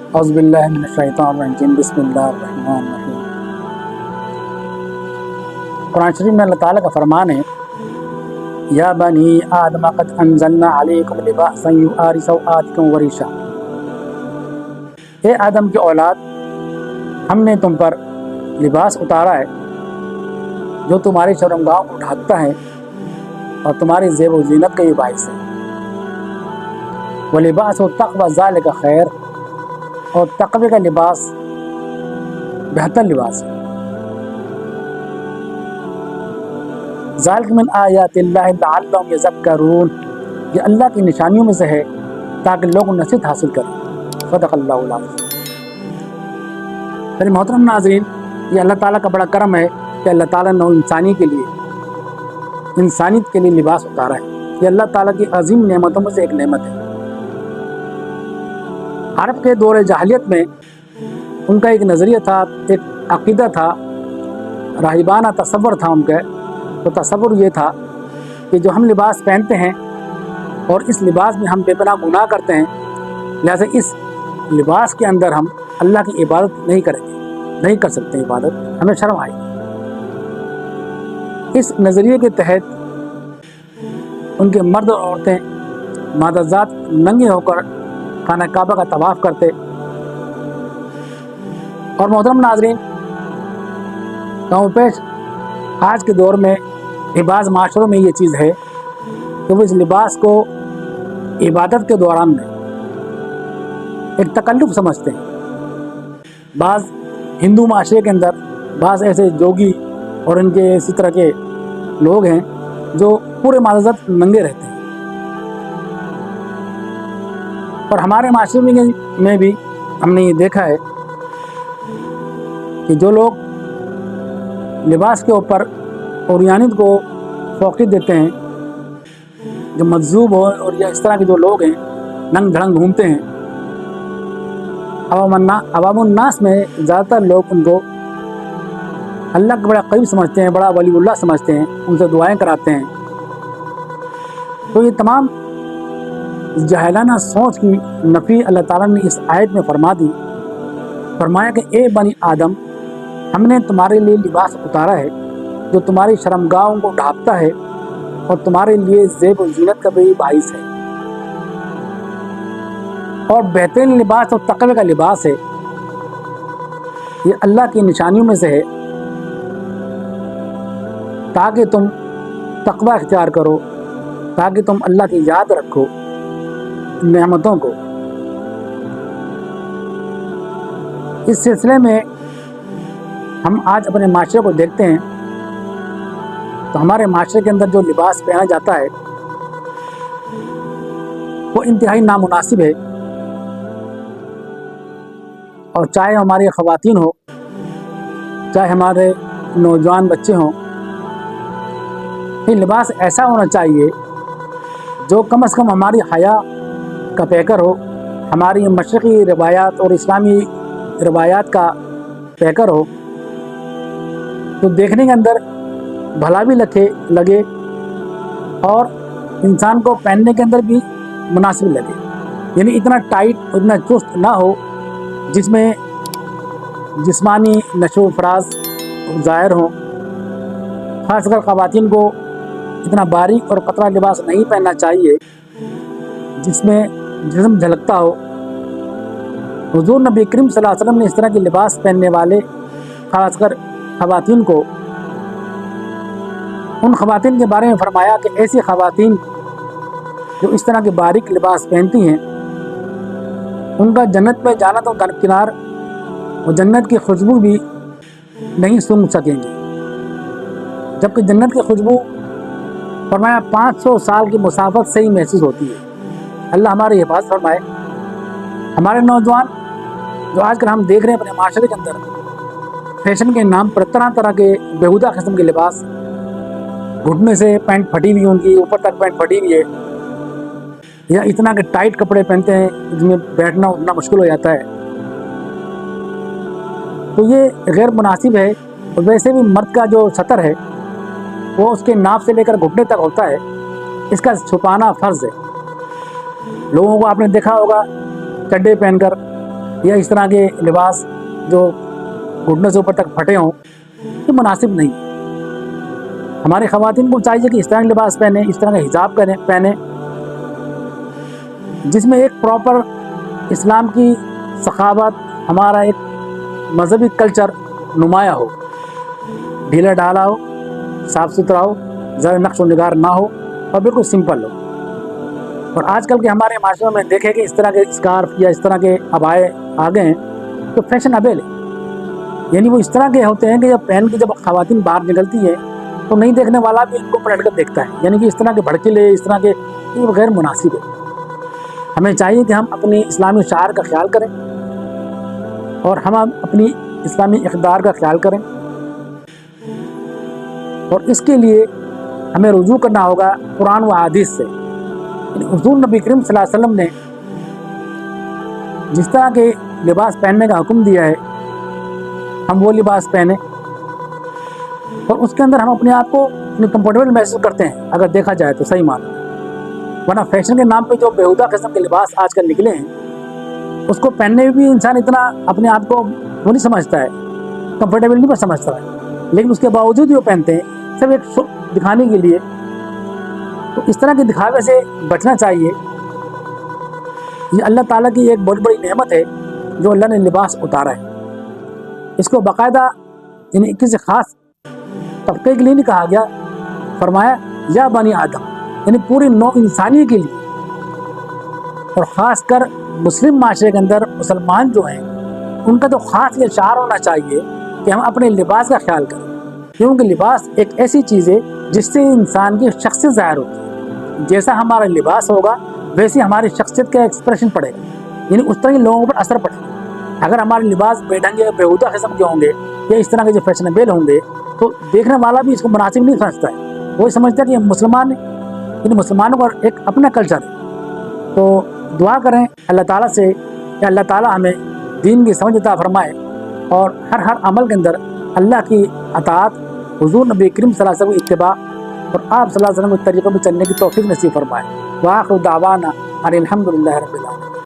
اعوذ باللہ من الشیطان الرجیم بسم اللہ الرحمن الرحیم۔ قرآن شریف میں اللہ تعالیٰ کا فرمان ہے، یا بنی آدم قد انزلنا علیکم لباسا یواری سوآتکم وریشا، اے آدم کی اولاد، ہم نے تم پر لباس اتارا ہے جو تمہاری شرمگاہوں کو ڈھانپتا ہے اور تمہاری زیب و زینت کا یہ باعث ہے۔ وَلِبَاسُ التَّقْوَىٰ ذَٰلِکَ خیر، اور تقوی کا لباس بہتر لباس ہے۔ ذَٰلِکَ مِنْ آیَاتِ اللہِ لَعَلَّهُمْ يَذَّکَّرُونَ، یہ اللہ کی نشانیوں میں سے ہے تاکہ لوگ نصیحت حاصل کریں۔ صدق اللہ العظیم۔ میرے محترم ناظرین، یہ اللہ تعالیٰ کا بڑا کرم ہے کہ اللہ تعالیٰ نے انسانیت کے لیے لباس اتارا ہے۔ یہ اللہ تعالیٰ کی عظیم نعمتوں میں سے ایک نعمت ہے۔ عرب کے دور جاہلیت میں ان کا ایک نظریہ تھا، ایک عقیدہ تھا، راہبانہ تصور تھا ان کا۔ تو تصور یہ تھا کہ جو ہم لباس پہنتے ہیں اور اس لباس میں ہم بے پناہ گناہ کرتے ہیں، لہٰذا اس لباس کے اندر ہم اللہ کی عبادت نہیں کریں گے، نہیں کر سکتے عبادت، ہمیں شرم آئے گی۔ اس نظریے کے تحت ان کے مرد اور عورتیں مادرزاد ننگے ہو کر خانہ کعبہ کا طواف کرتے۔ اور محترم ناظرین، پیش آج کے دور میں بعض معاشروں میں یہ چیز ہے کہ وہ اس لباس کو عبادت کے دوران میں ایک تکلف سمجھتے ہیں۔ بعض ہندو معاشرے کے اندر بعض ایسے جوگی اور ان کے اسی طرح کے لوگ ہیں جو پورے مادرزاد ننگے رہتے ہیں۔ اور ہمارے معاشرے میں بھی ہم نے یہ دیکھا ہے کہ جو لوگ لباس کے اوپر عریانیت کو فوقیت دیتے ہیں، جو مجذوب ہو اور یا اس طرح کے جو لوگ ہیں ننگ دھڑنگ گھومتے ہیں، عوام الناس میں زیادہ تر لوگ ان کو اللہ کا بڑا قریب سمجھتے ہیں، بڑا ولی اللہ سمجھتے ہیں، ان سے دعائیں کراتے ہیں۔ تو یہ تمام جاہلانہ سوچ کی نفی اللہ تعالیٰ نے اس آیت میں فرما دی۔ فرمایا کہ اے بنی آدم، ہم نے تمہارے لیے لباس اتارا ہے جو تمہاری شرمگاہوں کو ڈھانپتا ہے اور تمہارے لیے زیب و زینت کا بھی باعث ہے، اور بہترین لباس اور تقوی کا لباس ہے۔ یہ اللہ کی نشانیوں میں سے ہے تاکہ تم تقوی اختیار کرو، تاکہ تم اللہ کی یاد رکھو نعمتوں کو۔ اس سلسلے میں ہم آج اپنے معاشرے کو دیکھتے ہیں تو ہمارے معاشرے کے اندر جو لباس پہنا جاتا ہے وہ انتہائی نامناسب ہے، اور چاہے ہماری خواتین ہو، چاہے ہمارے نوجوان بچے ہوں، یہ لباس ایسا ہونا چاہیے جو کم از کم ہماری حیا کا پیکر ہو، ہماری مشرقی روایات اور اسلامی روایات کا پیکر ہو، تو دیکھنے کے اندر بھلا بھی لگے اور انسان کو پہننے کے اندر بھی مناسب لگے۔ یعنی اتنا ٹائٹ، اتنا چست نہ ہو جس میں جسمانی نشو و فراز ظاہر ہوں۔ خاص کر خواتین کو اتنا باریک اور قطرہ لباس نہیں پہننا چاہیے جس میں جسم جھلکتا ہو۔ حضور نبی کریم صلی اللہ علیہ وسلم نے اس طرح کے لباس پہننے والے خاص کر خواتین کو، ان خواتین کے بارے میں فرمایا کہ ایسی خواتین جو اس طرح کے باریک لباس پہنتی ہیں، ان کا جنت میں جانا تو درکنار، وہ جنت کی خوشبو بھی نہیں سونگھ سکیں گی، جبکہ جنت کی خوشبو فرمایا 500 سال کی مسافت سے ہی محسوس ہوتی ہے۔ اللہ ہماری حفاظت فرمائے۔ ہمارے نوجوان جو آج کل ہم دیکھ رہے ہیں اپنے معاشرے کے اندر فیشن کے نام پر طرح طرح کے بیہودہ قسم کے لباس، گھٹنے سے پینٹ پھٹی ہوئی، ان کی اوپر تک پینٹ پھٹی ہوئی ہے، یا اتنا کہ ٹائٹ کپڑے پہنتے ہیں جس میں بیٹھنا اٹھنا مشکل ہو جاتا ہے، تو یہ غیر مناسب ہے۔ اور ویسے بھی مرد کا جو سطر ہے وہ اس کے ناف سے لے کر گھٹنے تک ہوتا ہے، اس کا چھپانا فرض ہے۔ لوگوں کو آپ نے دیکھا ہوگا چڈے پہن کر یا اس طرح کے لباس جو گھٹنوں سے اوپر تک پھٹے ہوں، یہ مناسب نہیں. ہماری خواتین کو چاہیے کہ اس طرح کے لباس پہنیں، اس طرح کا حجاب پہنیں جس میں ایک پراپر اسلام کی ثقافت، ہمارا ایک مذہبی کلچر نمایاں ہو، ڈھیلا ڈھالا ہو، صاف ستھرا ہو، زیادہ نقش و نگار نہ ہو اور بالکل سمپل ہو. اور آج کل کے ہمارے معاشرے میں دیکھیں کہ اس طرح کے اسکارف یا اس طرح کے عبائے آ گئے ہیں تو فیشن ابیل ہے. یعنی وہ اس طرح کے ہوتے ہیں کہ جب پہن کے جب خواتین باہر نکلتی ہے تو نہیں دیکھنے والا بھی ان کو پلٹ کر دیکھتا ہے. یعنی کہ اس طرح کے بھڑکیلے، اس طرح کے، یہ غیر مناسب ہے. ہمیں چاہیے کہ ہم اپنی اسلامی شعائر کا خیال کریں اور ہم اپنی اسلامی اقدار کا خیال کریں، اور اس کے لیے ہمیں رجوع کرنا ہوگا قرآن و حدیث سے. حضور نبی کریم صلی اللہ علیہ وسلم نے جس طرح کے لباس پہننے کا حکم دیا ہے ہم وہ لباس پہنیں، اور اس کے اندر ہم اپنے آپ کو کمفرٹیبل محسوس کرتے ہیں اگر دیکھا جائے تو صحیح معنی. ورنہ فیشن کے نام پہ جو بیہودہ قسم کے لباس آج کل نکلے ہیں اس کو پہننے میں بھی انسان اتنا اپنے آپ کو وہ نہیں سمجھتا ہے، کمفرٹیبل نہیں سمجھتا ہے، لیکن اس کے باوجود وہ پہنتے ہیں سب ایک شو دکھانے کے لیے. تو اس طرح کے دکھاوے سے بچنا چاہیے. یہ اللہ تعالیٰ کی ایک بہت بڑی نعمت ہے جو اللہ نے لباس اتارا ہے. اس کو باقاعدہ یعنی کسی خاص طبقے کے لیے نہیں کہا گیا، فرمایا یا بنی آدم، یعنی پوری نوع انسانی کے لیے. اور خاص کر مسلم معاشرے کے اندر مسلمان جو ہیں ان کا تو خاص یہ شعار ہونا چاہیے کہ ہم اپنے لباس کا خیال کریں، کیونکہ لباس ایک ایسی چیز ہے جس سے انسان کی شخصیت ظاہر ہوتی ہے. جیسا ہمارا لباس ہوگا ویسی ہماری شخصیت کا ایکسپریشن پڑے گا، یعنی اس طرح کے لوگوں پر اثر پڑے گا. اگر ہمارے لباس بے ڈھنگے بیہودہ قسم کے ہوں گے یا اس طرح کے جو فیشنیبل ہوں گے تو دیکھنے والا بھی اس کو مناسب نہیں سمجھتا ہے، وہی سمجھتا ہے کہ یہ مسلمان ہیں، یعنی مسلمانوں کا ایک اپنا کلچر ہے. تو دعا کریں اللہ تعالیٰ سے کہ اللہ تعالیٰ ہمیں دین کی سمجھ عطا فرمائے اور ہر عمل کے اندر اللہ کی اطاعت، حضور نبی کریم صلی اللہ علیہ وسلم کی اتباع اور آپ صلی اللہ علیہ وسلم کے طریقوں پہ چلنے کی توفیق نصیب فرمائے. وآخر دعوانا ان الحمد للہ رب العالمین.